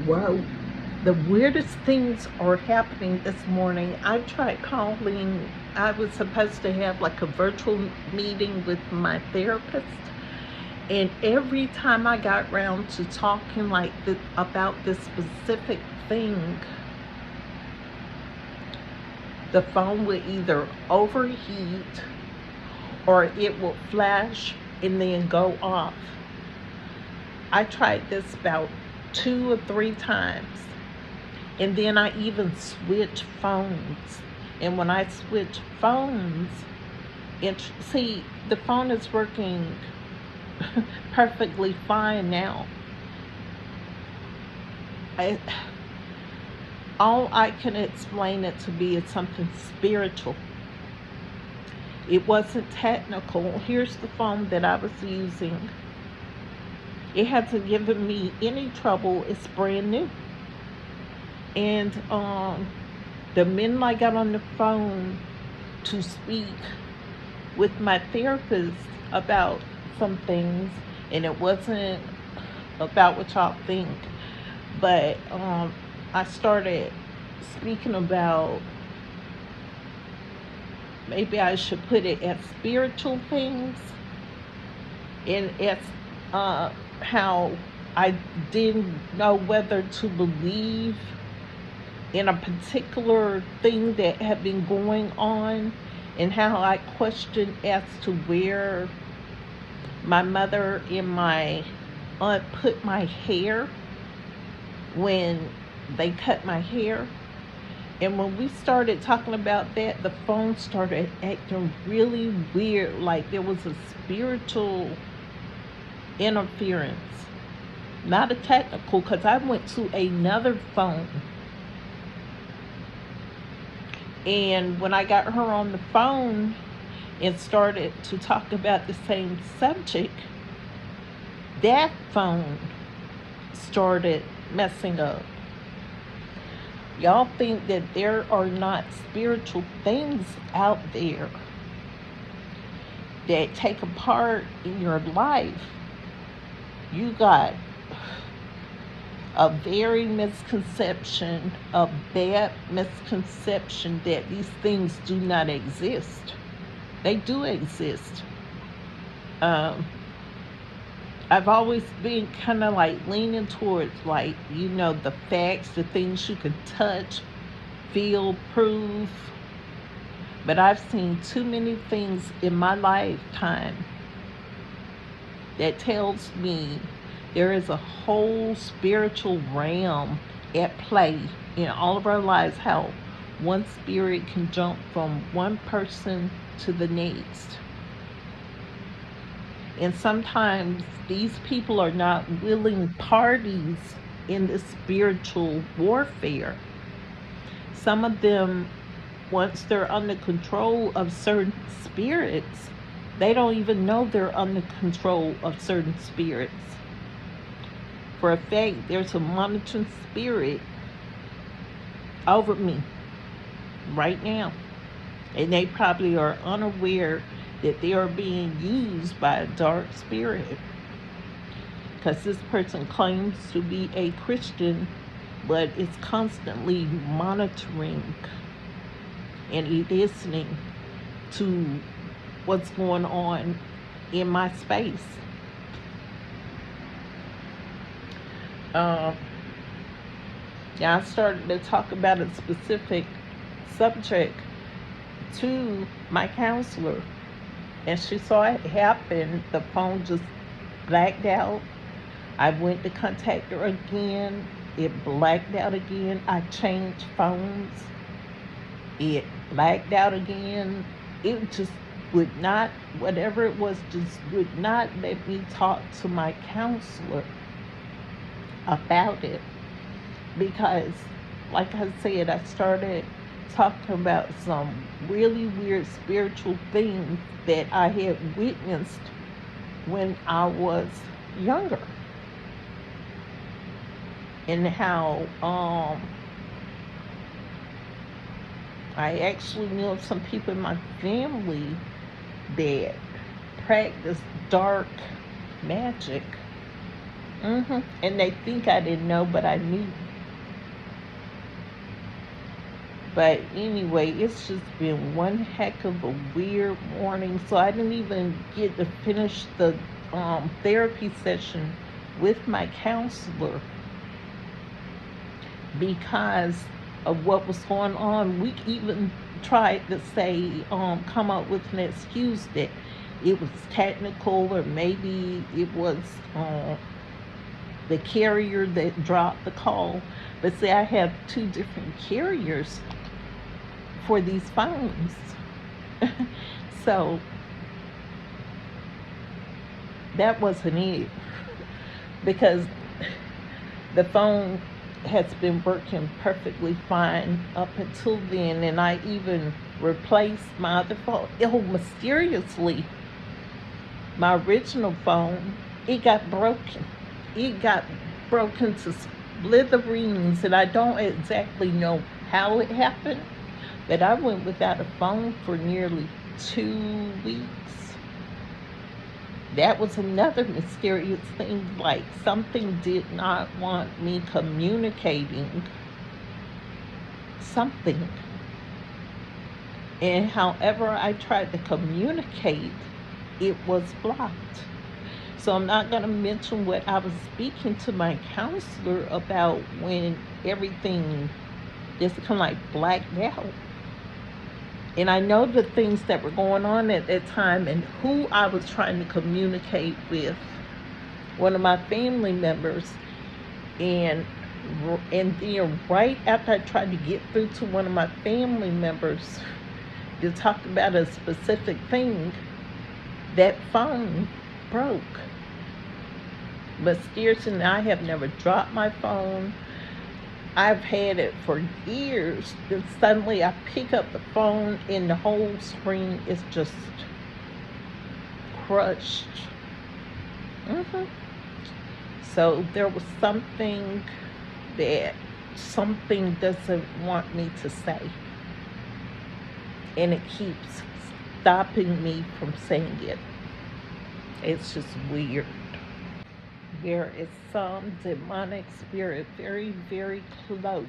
Whoa. The weirdest things are happening this morning. I tried calling, I was supposed to have like a virtual meeting with my therapist. And every time I got around to talking about this specific thing, the phone would either overheat or it will flash and then go off. I tried this about 2 or 3 times. And then I even switch phones. And when I switch phones, see, the phone is working perfectly fine now. I, all I can explain it to be is something spiritual. It wasn't technical. Here's the phone that I was using. It hasn't given me any trouble. It's brand new. And the minute I got on the phone to speak with my therapist about some things, and it wasn't about what y'all think, but I started speaking about, maybe I should put it as spiritual things, and as how I didn't know whether to believe in a particular thing that had been going on, and how I questioned as to where my mother and my aunt put my hair when they cut my hair. And when we started talking about that, the phone started acting really weird, like there was a spiritual interference, not a technical, because I went to another phone. And when I got her on the phone and started to talk about the same subject, that phone started messing up. Y'all think that there are not spiritual things out there that take a part in your life. You got a very misconception, a bad misconception that these things do not exist. They do exist. Um, I've always been kind of like leaning towards, like, the facts, the things you can touch, feel, prove. But I've seen too many things in my lifetime that tells me there is a whole spiritual realm at play in all of our lives, how one spirit can jump from one person to the next. And sometimes these people are not willing parties in the spiritual warfare. Some of them, once they're under control of certain spirits, they don't even know they're under control of certain spirits. For a fact, there's a monitoring spirit over me right now. And they probably are unaware that they are being used by a dark spirit. Because this person claims to be a Christian, but is constantly monitoring and listening to what's going on in my space. Yeah, I started to talk about a specific subject to my counselor, and she saw it happen. The phone just blacked out. I went to contact her again. It blacked out again. I changed phones. It blacked out again. It just would not, whatever it was, just would not let me talk to my counselor about it. Because, like I said, I started talking about some really weird spiritual things that I had witnessed when I was younger. And how I actually knew of some people in my family that practiced dark magic. And they think I didn't know, but I knew. But anyway, it's just been one heck of a weird morning. So I didn't even get to finish the therapy session with my counselor because of what was going on. We even tried to say, come up with an excuse that it was technical, or maybe it was the carrier that dropped the call. But see, I have two different carriers for these phones. So that wasn't it, because the phone has been working perfectly fine up until then, and I even replaced my other phone. Oh, mysteriously, my original phone, it got broken. It got broken to smithereens, and I don't exactly know how it happened, but I went without a phone for nearly 2 weeks. That was another mysterious thing. Like, something did not want me communicating something. And however I tried to communicate, it was blocked. So I'm not going to mention what I was speaking to my counselor about when everything just kind of like blacked out. And I know the things that were going on at that time and who I was trying to communicate with. One of my family members, and then right after I tried to get through to one of my family members to talk about a specific thing, that phone broke. But seriously, I have never dropped my phone. I've had it for years. Then suddenly I pick up the phone and the whole screen is just crushed. hmm So there was that something doesn't want me to say, and it keeps stopping me from saying it. It's just weird. There is some demonic spirit very, very close.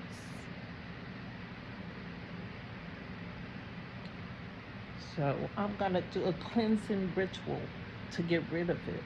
So I'm going to do a cleansing ritual to get rid of it.